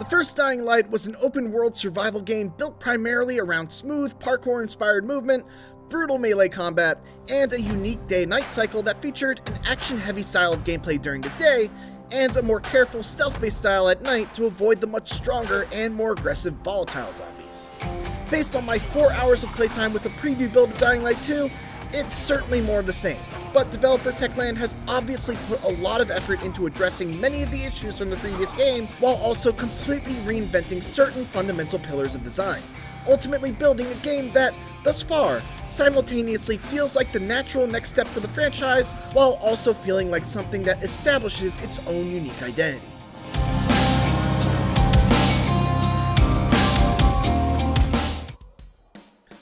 The first Dying Light was an open-world survival game built primarily around smooth, parkour-inspired movement, brutal melee combat, and a unique day-night cycle that featured an action-heavy style of gameplay during the day, and a more careful stealth-based style at night to avoid the much stronger and more aggressive volatile zombies. Based on my 4 hours of playtime with a preview build of Dying Light 2, it's certainly more of the same, but developer Techland has obviously put a lot of effort into addressing many of the issues from the previous game, while also completely reinventing certain fundamental pillars of design, ultimately building a game that, thus far, simultaneously feels like the natural next step for the franchise, while also feeling like something that establishes its own unique identity.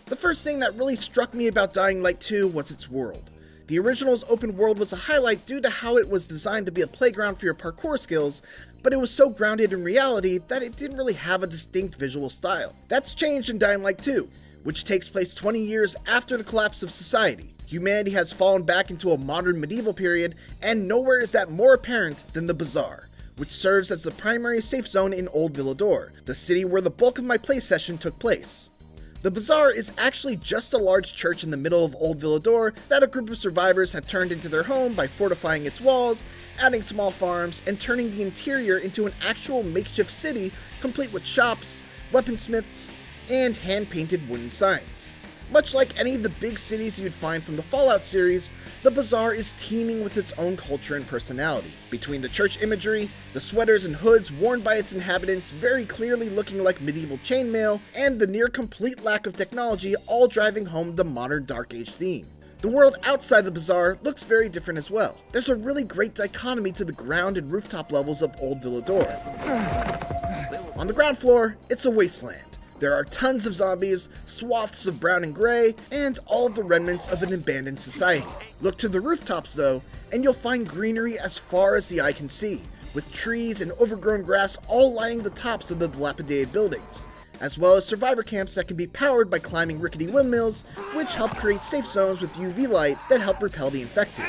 The first thing that really struck me about Dying Light 2 was its world. The original's open world was a highlight due to how it was designed to be a playground for your parkour skills, but it was so grounded in reality that it didn't really have a distinct visual style. That's changed in Dying Light 2, which takes place 20 years after the collapse of society. Humanity has fallen back into a modern medieval period, and nowhere is that more apparent than the Bazaar, which serves as the primary safe zone in Old Villador, the city where the bulk of my play session took place. The Bazaar is actually just a large church in the middle of Old Villador that a group of survivors have turned into their home by fortifying its walls, adding small farms, and turning the interior into an actual makeshift city complete with shops, weaponsmiths, and hand-painted wooden signs. Much like any of the big cities you'd find from the Fallout series, the Bazaar is teeming with its own culture and personality. Between the church imagery, the sweaters and hoods worn by its inhabitants very clearly looking like medieval chainmail, and the near-complete lack of technology all driving home the modern Dark Age theme. The world outside the Bazaar looks very different as well. There's a really great dichotomy to the ground and rooftop levels of Old Villador. On the ground floor, it's a wasteland. There are tons of zombies, swaths of brown and gray, and all of the remnants of an abandoned society. Look to the rooftops though, and you'll find greenery as far as the eye can see, with trees and overgrown grass all lining the tops of the dilapidated buildings, as well as survivor camps that can be powered by climbing rickety windmills, which help create safe zones with UV light that help repel the infected.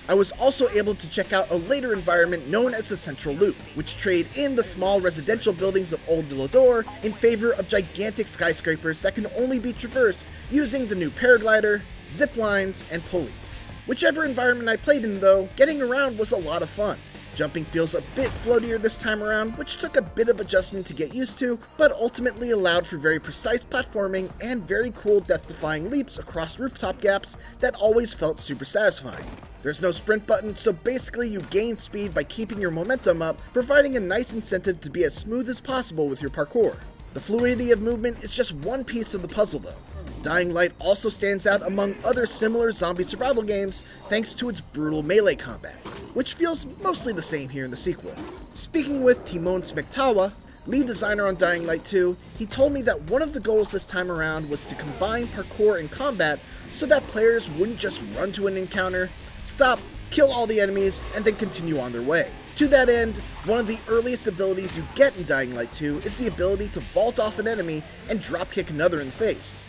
I was also able to check out a later environment known as the Central Loop, which trade in the small residential buildings of Old Villador in favor of gigantic skyscrapers that can only be traversed using the new paraglider, zip lines, and pulleys. Whichever environment I played in though, getting around was a lot of fun. Jumping feels a bit floatier this time around, which took a bit of adjustment to get used to, but ultimately allowed for very precise platforming and very cool death-defying leaps across rooftop gaps that always felt super satisfying. There's no sprint button, so basically you gain speed by keeping your momentum up, providing a nice incentive to be as smooth as possible with your parkour. The fluidity of movement is just one piece of the puzzle though. Dying Light also stands out among other similar zombie survival games thanks to its brutal melee combat, which feels mostly the same here in the sequel. Speaking with Timon Smektawa, lead designer on Dying Light 2, he told me that one of the goals this time around was to combine parkour and combat so that players wouldn't just run to an encounter, stop, kill all the enemies, and then continue on their way. To that end, one of the earliest abilities you get in Dying Light 2 is the ability to vault off an enemy and dropkick another in the face.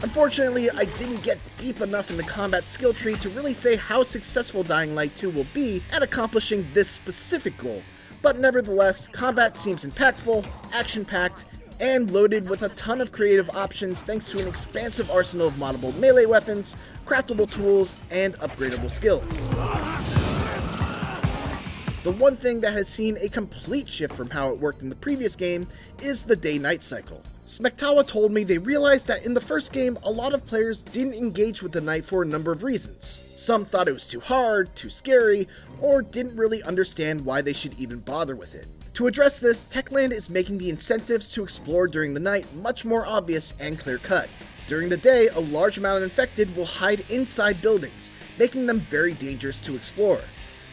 Unfortunately, I didn't get deep enough in the combat skill tree to really say how successful Dying Light 2 will be at accomplishing this specific goal, but nevertheless, combat seems impactful, action-packed, and loaded with a ton of creative options thanks to an expansive arsenal of moddable melee weapons, craftable tools, and upgradable skills. The one thing that has seen a complete shift from how it worked in the previous game is the day-night cycle. Smektawa told me they realized that in the first game, a lot of players didn't engage with the night for a number of reasons. Some thought it was too hard, too scary, or didn't really understand why they should even bother with it. To address this, Techland is making the incentives to explore during the night much more obvious and clear-cut. During the day, a large amount of infected will hide inside buildings, making them very dangerous to explore.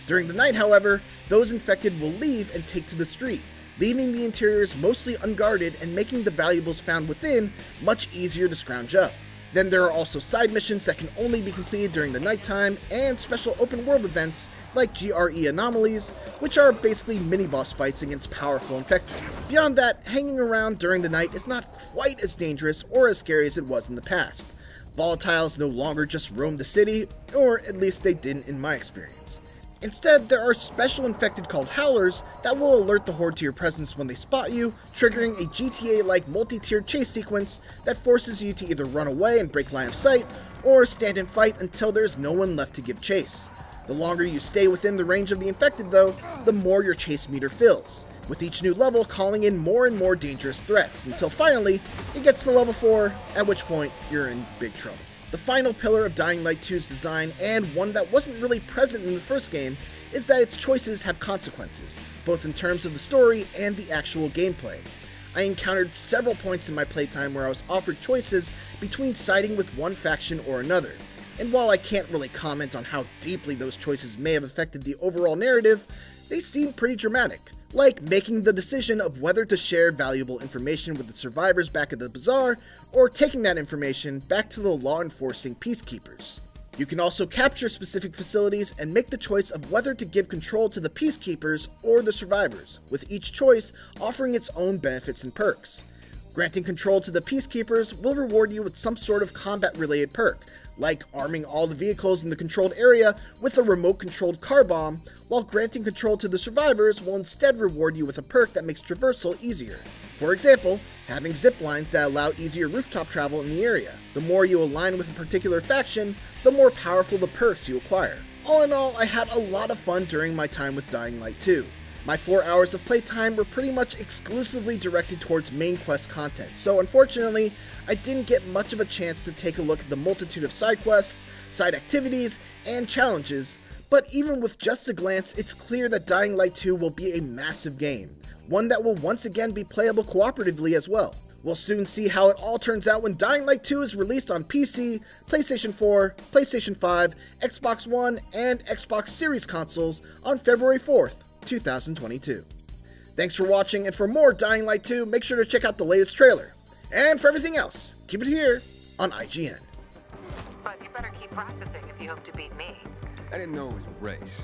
During the night, however, those infected will leave and take to the street, leaving the interiors mostly unguarded and making the valuables found within much easier to scrounge up. Then there are also side missions that can only be completed during the nighttime, and special open world events like GRE anomalies, which are basically mini-boss fights against powerful infected. Beyond that, hanging around during the night is not quite as dangerous or as scary as it was in the past. Volatiles no longer just roam the city, or at least they didn't in my experience. Instead, there are special infected called Howlers that will alert the Horde to your presence when they spot you, triggering a GTA-like multi-tiered chase sequence that forces you to either run away and break line of sight, or stand and fight until there's no one left to give chase. The longer you stay within the range of the infected though, the more your chase meter fills, with each new level calling in more and more dangerous threats, until finally, it gets to level 4, at which point you're in big trouble. The final pillar of Dying Light 2's design, and one that wasn't really present in the first game, is that its choices have consequences, both in terms of the story and the actual gameplay. I encountered several points in my playtime where I was offered choices between siding with one faction or another, and while I can't really comment on how deeply those choices may have affected the overall narrative, they seem pretty dramatic. Like making the decision of whether to share valuable information with the survivors back at the Bazaar, or taking that information back to the law-enforcing peacekeepers. You can also capture specific facilities and make the choice of whether to give control to the peacekeepers or the survivors, with each choice offering its own benefits and perks. Granting control to the peacekeepers will reward you with some sort of combat-related perk, like arming all the vehicles in the controlled area with a remote-controlled car bomb, while granting control to the survivors will instead reward you with a perk that makes traversal easier. For example, having zip lines that allow easier rooftop travel in the area. The more you align with a particular faction, the more powerful the perks you acquire. All in all, I had a lot of fun during my time with Dying Light 2. My 4 hours of playtime were pretty much exclusively directed towards main quest content, so unfortunately, I didn't get much of a chance to take a look at the multitude of side quests, side activities, and challenges, but even with just a glance, it's clear that Dying Light 2 will be a massive game, one that will once again be playable cooperatively as well. We'll soon see how it all turns out when Dying Light 2 is released on PC, PlayStation 4, PlayStation 5, Xbox One, and Xbox Series consoles on February 4th. 2022. Thanks for watching, and for more Dying Light 2, make sure to check out the latest trailer. And for everything else, keep it here on IGN. But you better keep practicing if you hope to beat me. I didn't know it was a race.